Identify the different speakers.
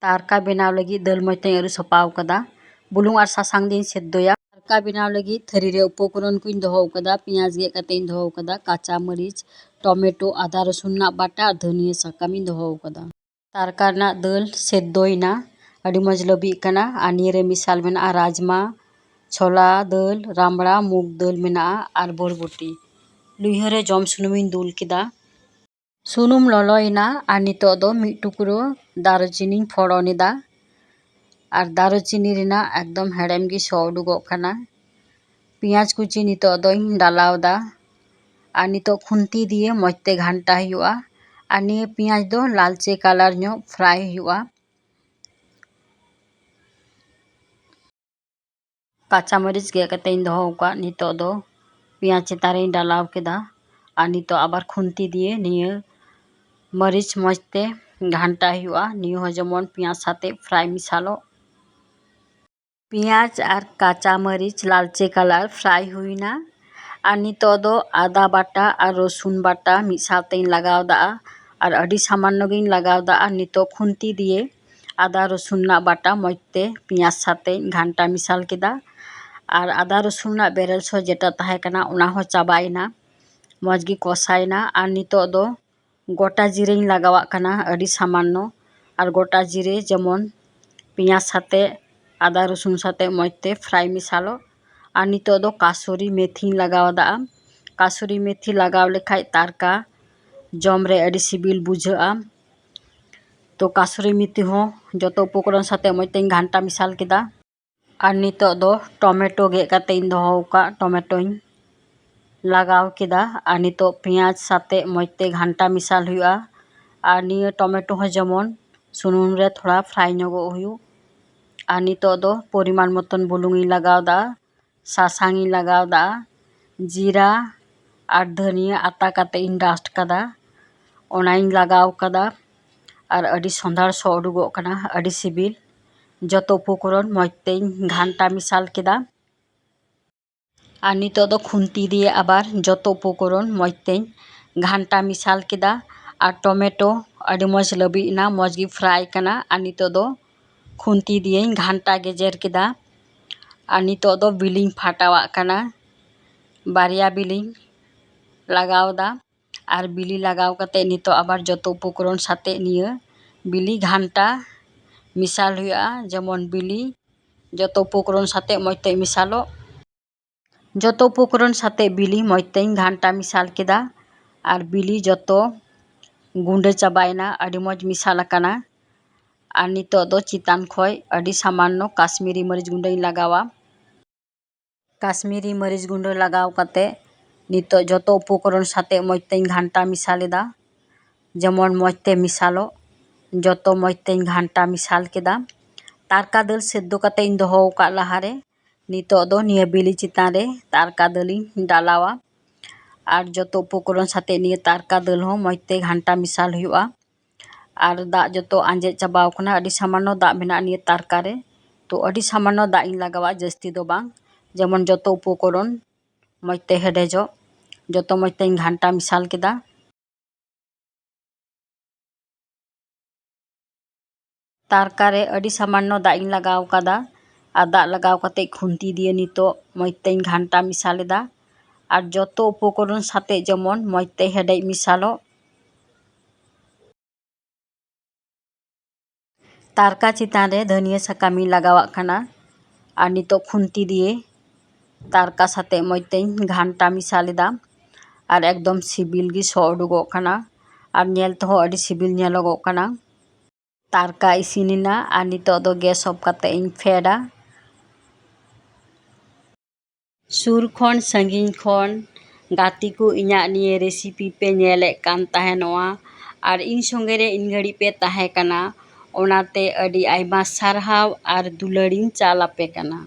Speaker 1: ᱛᱟᱨᱠᱟ ᱵᱮᱱᱟᱣ ᱞᱟᱹᱜᱤᱫ ᱫᱟᱹᱞ ᱢᱚᱡᱽ ᱛᱮᱧ ᱟᱹᱨᱩᱵ ᱥᱟᱯᱷᱟᱣ ᱠᱟᱫᱟ᱾ ᱵᱩᱞᱩᱝ ᱟᱨ ᱥᱟᱥᱟᱝ ᱫᱤᱭᱮᱧ ᱥᱮদ্ধᱚᱭᱟ᱾ ᱛᱟᱨᱠᱟ ᱵᱮᱱᱟᱣ ᱞᱟᱹᱜᱤᱫ ᱛᱷᱟᱹᱨᱤ ᱨᱮ ᱩᱯᱚᱠᱚᱨᱚᱱ ᱠᱚᱧ ᱫᱚᱦᱚ ᱠᱟᱫᱟ᱾ ᱯᱮᱸᱭᱟᱡ ᱜᱮᱫ ᱠᱟᱛᱮᱧ ᱫᱚᱦᱚ ᱠᱟᱫᱟ, ᱠᱟᱸᱪᱟ ᱢᱟᱹᱨᱤᱪ, ᱴᱚᱢᱮᱴᱳ, ᱟᱫᱟ ᱨᱚᱥᱩᱱ ᱨᱮᱱᱟᱜ ᱵᱟᱴᱟ ᱟᱨ ᱫᱷᱩᱱᱤᱭᱟᱹ ᱥᱟᱠᱟᱢᱤᱧ ᱫᱚᱦᱚ ᱠᱟᱫᱟ᱾ ᱛᱟᱨᱠᱟ ᱨᱮᱱᱟᱜ ᱫᱟᱹᱞ ᱥᱮদ্ধᱚᱭᱮᱱᱟ, ᱟᱹᱰᱤ ᱢᱚᱡᱽ ᱞᱟᱹᱵᱤᱫ ᱠᱟᱱᱟ ᱟᱨ ᱱᱤᱭᱟᱹ ᱨᱮ ᱢᱮᱥᱟᱞ ᱢᱮᱱᱟᱜᱼᱟ ᱨᱟᱡᱽᱢᱟ, ᱪᱷᱳᱞᱟ ᱫᱟᱹᱞ, ᱨᱟᱢᱲᱟ, ᱢᱩᱜᱽ ᱫᱟᱹᱞ ᱢᱮᱱᱟᱜᱼᱟ ᱟᱨ ᱵᱚᱨᱵᱚᱴᱤ᱾ ᱞᱩᱭᱦᱟᱹ ᱨᱮ ᱡᱚᱢ ᱥᱩᱱᱩᱢᱤᱧ ᱫᱩᱞ ᱠᱮᱫᱟ᱾ ᱥᱩᱱᱩᱢ ᱞᱚᱞᱚᱭᱮᱱᱟ ᱟᱨ ᱱᱤᱛᱚᱜ ᱫᱚ ᱢᱤᱫ ᱴᱩᱠᱨো ᱫᱟᱨᱩᱪᱤᱱᱤᱧ ᱯᱷᱚᱲᱚᱱ ᱮᱫᱟ ᱟᱨ ᱫᱟᱨᱩᱪᱤᱱᱤ ᱨᱮᱱᱟᱜ ᱮᱠᱫᱚᱢ ᱦᱮᱲᱮᱢ ᱜᱮ ᱥᱚ ᱩᱰᱩᱠᱚᱜ ᱠᱟᱱᱟ᱾ ᱯᱮᱸᱭᱟᱡ ᱠᱩᱪি ᱱᱤᱛᱚᱜ ᱫᱚᱧ ᱰᱟᱞᱟᱣ ᱮᱫᱟ ᱟᱨ ᱱᱤᱛᱚᱜ ᱠᱷᱩᱱᱛᱤ ᱫᱤᱭᱮ ᱢᱚᱡᱽ ᱛᱮ ᱜᱷᱟᱱᱴᱟ ᱦᱩᱭᱩᱜᱼᱟ ᱟᱨ ᱱᱤᱭᱟᱹ ᱯᱮᱸᱭᱟᱡ ᱫᱚ ᱞᱟᱞᱪᱮ ᱠᱟᱞᱟᱨ ᱧᱚᱜ ᱯᱷᱨᱟᱭ ᱦᱩᱭᱩᱜᱼᱟ᱾ ᱠᱟᱸᱪᱟ ᱢᱟᱹᱨᱤᱪ ᱜᱮᱫ ᱠᱟᱛᱮᱧ ᱫᱚᱦᱚ ᱟᱠᱟᱫ, ᱱᱤᱛᱚᱜ ᱫᱚ ᱯᱮᱸᱭᱟᱡ ᱪᱮᱛᱟᱱ ᱨᱤᱧ ᱰᱟᱞᱟᱣ ᱠᱮᱫᱟ ᱟᱨ ᱱᱤᱛᱚᱜ ᱟᱵᱟᱨ ᱠᱷᱩᱱᱛᱤ ᱫᱤᱭᱮ ᱱᱤᱭᱟᱹ ᱢᱟᱹᱨᱤᱪ ᱢᱚᱡᱽ ᱛᱮ ᱜᱷᱟᱱᱴᱟ ᱦᱩᱭᱩᱜᱼᱟ᱾ ᱱᱤᱭᱟᱹ ᱦᱚᱸ ᱡᱮᱢᱚᱱ ᱯᱮᱸᱭᱟᱡ ᱥᱟᱛᱮ ᱯᱷᱨᱟᱭ ᱢᱮᱥᱟᱞᱚᱜ᱾ ᱯᱮᱸᱭᱟᱡ ᱟᱨ ᱠᱟᱸᱪᱟ ᱢᱟᱹᱨᱤᱪ ᱞᱟᱞᱪᱮ ᱠᱟᱞᱟর ফ্রাই ᱦᱩᱭᱱᱟ আর নিতোᱜ ᱫᱚ আদা বাটা আর রসুন বাটা ᱢᱤᱫ ᱥᱟᱶᱛᱮᱧ ᱞᱟᱜᱟᱣ ᱫᱟ আর ᱟᱹᱰᱤ ᱥᱟᱢᱟᱱᱱᱚ ᱜᱤᱧ ᱞᱟᱜᱟᱣ ᱫᱟ আর ᱱᱤᱛᱚᱜ ᱠᱷᱩᱱᱛᱤ ᱫᱤᱭᱮ আদা রসুন ᱨᱮᱱᱟᱜ ᱵᱟᱴᱟ ᱢᱚᱡᱽ ᱛᱮ ᱯᱮᱸᱭᱟᱡ ᱥᱟᱛᱮᱧ ᱜᱷᱟᱱᱴᱟ ᱢᱮᱥᱟᱞ ᱠᱮᱫᱟ আর আদা রসুন ᱨᱮᱱᱟᱜ ᱵᱮᱨᱮᱞ ᱥᱚ ᱡᱮᱴᱟ ᱛᱟᱦᱮᱸ ᱠᱟᱱᱟ ᱚᱱᱟ ᱦᱚᱸ ᱪᱟᱵᱟᱭᱮᱱᱟ, ᱢᱚᱡᱽ ᱜᱮ ᱠᱚᱥᱟᱭᱮᱱᱟ ᱟᱨ ᱱᱤᱛᱚᱜ ᱫᱚ গোটা জিরেᱧ লাগাওয়াᱜ ᱠᱟᱱᱟ ᱟᱹᱰᱤ সামান্য আর গোটা জিরে যেমন পেঁয়াজ সাথে আদা রসুন সাথে মজ তে ফ্রাই মেশালো আর নিতোᱜ ᱫᱚ কাসুরি মেথিᱧ লাগাওয়াদা। কাসুরি মেথি লাগাও লেখাই তারকা জম রে আᱹᱰᱤ সিবিল বুঝᱟᱹᱜᱼᱟ। তো কাসুরি মেথি হᱚᱸ যত উপকরণ সাথে মজ তেᱧ ঘান্টা মেশাল কেদা আর নিতোᱜ ᱫᱚ টমেটো গেᱫ কাতেᱧ দᱚᱦᱚ ᱟᱠᱟᱫ টমেটোᱧ লাগাও কেদা আর নিতোᱜ পেঁয়াজ সাথে মজ তে ঘান্টা মেশাল ᱦᱩᱭᱩᱜᱼᱟ আর নিয়ে টমেটো হᱚᱸ যেমন সুনুম রে থোড়া ফ্রাই ᱧᱚᱜᱚᱜ ᱦᱩᱭᱩᱜ। আর নিতোᱜ ᱫᱚ পরিমাণ মতন বুলুᱝᱤᱧ লাগাওদা, ᱥᱟᱥᱟᱝᱤᱧ ᱞᱟᱜᱟᱣᱫᱟ, জিরা আর ধনিয়া আতা কাতে ইᱧ ডাস্ট কাদা ᱚᱱᱟᱧ ᱞᱟᱜᱟᱣ ᱠᱟᱫᱟ আর আᱹᱰᱤ ᱥᱚᱸᱫᱷᱟᱲ ᱥᱚ ᱩᱰᱩᱠᱚᱜ ᱠᱟᱱᱟ, ᱟᱹᱰᱤ ᱥᱤᱵᱤᱞ। যত উপকরণ মজ তেᱧ ঘান্টা মেশাল কেদা আর নিতোᱜ ᱫᱚ খুন্তি দিয়ে আবার যত উপকরণ মজ তেᱧ ঘান্টা মেশাল কেদা আর টমেটো আᱹᱰᱤ মজ ᱞᱟᱹᱵᱤᱫ ᱮᱱᱟ, মজ ᱜᱮ ᱯᱷᱨᱟᱭ ᱠᱟᱱᱟ আর ᱱᱤᱛᱚᱜ ᱫᱚ খুন্তি দিয়েᱧ ঘান্টা গেজেᱨ কেদা আর নিতোᱜ ᱫᱚ ᱵᱤᱞᱤᱧ ᱯᱷᱟᱴᱟᱣᱟᱜ ᱠᱟᱱᱟ। ᱵᱟᱨᱭᱟ ᱵᱤᱞᱤᱧ লাগাওদা আর বিলি লাগাও কাতে নিতোᱜ আবার যত উপকরণ সাথে নিয়ে বিলি ঘান্টা মেশাল ᱦᱩᱭᱩᱜᱼᱟ, যেমন বিলি যত উপকরণ সাথে মজ তে মেশালো। যত উপকরণ সাথে বিলি মজ তেᱧ ঘান্টা মেশাল কেদা আর বিলি যত গুঁᱰᱟᱹ ᱪᱟᱵᱟᱭᱮᱱᱟ, ᱟᱹᱰᱤ ᱢᱚᱡᱽ ᱢᱮᱥᱟᱞ ᱟᱠᱟᱱᱟ আর নিতোᱜ ᱫᱚ ᱪᱮᱛᱟᱱ ᱠᱷᱚᱡ ᱟᱹᱰᱤ ᱥᱟᱢᱟᱱᱱᱚ কাশ্মীরি মরিচ গুঁᱰᱟᱹᱧ লাগাওয়া। কাশ্মীরি মরিচ গুঁডো লাগাও কাতে নিতোᱜ যত উপকরণ সাথে মজ তেᱧ ঘান্টা মেশাল এদা, যেমন মজ তে মেশালো, যত মজ তেᱧ ঘান্টা মেশাল কেদা। তারকা দাল সেদ্ধ কাতেᱧ দᱚᱦᱚ ᱟᱠᱟᱫ ᱞᱟᱦᱟᱨᱮ, নিতোᱜ ᱫᱚ ᱱᱤᱭᱟᱹ ᱵᱤᱞᱤ ᱪᱮᱛᱟᱱ ᱨᱮ তারকা দালিᱧ ᱰᱟᱞᱟᱣᱟ আর যত উপকরণ সাথে নিয়ে তারকা দাল হᱚᱸ মজ তে ঘান্টা মেশাল ᱦᱩᱭᱩᱜᱼᱟ আর দাগ যত আঞ্জেᱫ চাবাও ᱠᱟᱱᱟ, ᱟᱹᱰᱤ সামান্য দাগ ᱢᱮᱱᱟᱜᱼᱟ ᱱᱤᱭᱟᱹ ᱛᱟᱨᱠᱟ ᱨᱮ, তো ᱟᱹᱰᱤ সামান্য দাগ ᱤᱧ লাগাওয়া, ᱡᱟᱹᱥᱛᱤ ᱫᱚ ᱵᱟᱝ, যেমন যত উপকরণ মজ তে হেᱰᱮᱡᱚᱜ, যত মজ তেᱧ ঘান্টা মেশাল কেদা। তারকা রে আᱹᱰᱤ সামান্য দাগ ᱤᱧ লাগাও কাদা আর দাগ লাগাও কাতে খুন্তি দিয়ে নিতোᱜ মজ তেᱧ ঘান্টা মেশাল এদা আর যত উপকরণ সাথে যেমন মজ তে হেডেজ মেশালো। তারকা চিতান রে ধনিয়া সাকামিᱧ লাগাওয়াᱜ ᱠᱟᱱᱟ আর নিতোᱜ খুন্তি দিয়ে তারকা সাথে মজ তেᱧ ঘান্টা মেশাল এদা আর একদম সিবিল ᱜᱮ ᱥᱚ ᱩᱰᱩᱠᱚᱜ ᱠᱟᱱᱟ আর ᱧᱮᱞ ᱛᱮᱦᱚᱸ ᱟᱹᱰᱤ ᱥᱤᱵᱤᱞ ᱧᱮᱞᱚᱜᱚᱜ ᱠᱟᱱᱟ। তারকা ইসিᱱᱮᱱᱟ আর নিতোᱜ ᱫᱚ ᱜᱮᱥ ᱚᱯᱷ ᱠᱟᱛᱮ ᱤᱧ ᱯᱷᱮᱰᱟ। ᱥᱩᱨ ᱠᱷᱚᱱ ᱥᱟᱺᱜᱤᱧ ᱠᱷᱚᱱ ᱜᱟᱛᱮ ᱠᱚ ᱤᱧᱟᱹᱜ ᱱᱤᱭᱟᱹ ᱨᱮᱥᱤᱯᱤ ᱯᱮ ᱧᱮᱞᱮᱫ ᱠᱟᱱ ᱛᱟᱦᱮᱱᱚᱜᱼᱟ আর ᱤᱧ ᱥᱚᱸᱜᱮ ᱨᱮ ᱤᱧ ᱜᱷᱟᱹᱲᱤᱡ ᱯᱮ ᱛᱟᱦᱮᱸ ᱠᱟᱱᱟ, ᱚᱱᱟᱛᱮ ᱟᱹᱰᱤ ᱟᱭᱢᱟ ᱥᱟᱨᱦᱟᱣ ᱟᱨ ᱫᱩᱞᱟᱹᱲᱤᱧ ᱪᱟᱞ ᱟᱯᱮ ᱠᱟᱱᱟ।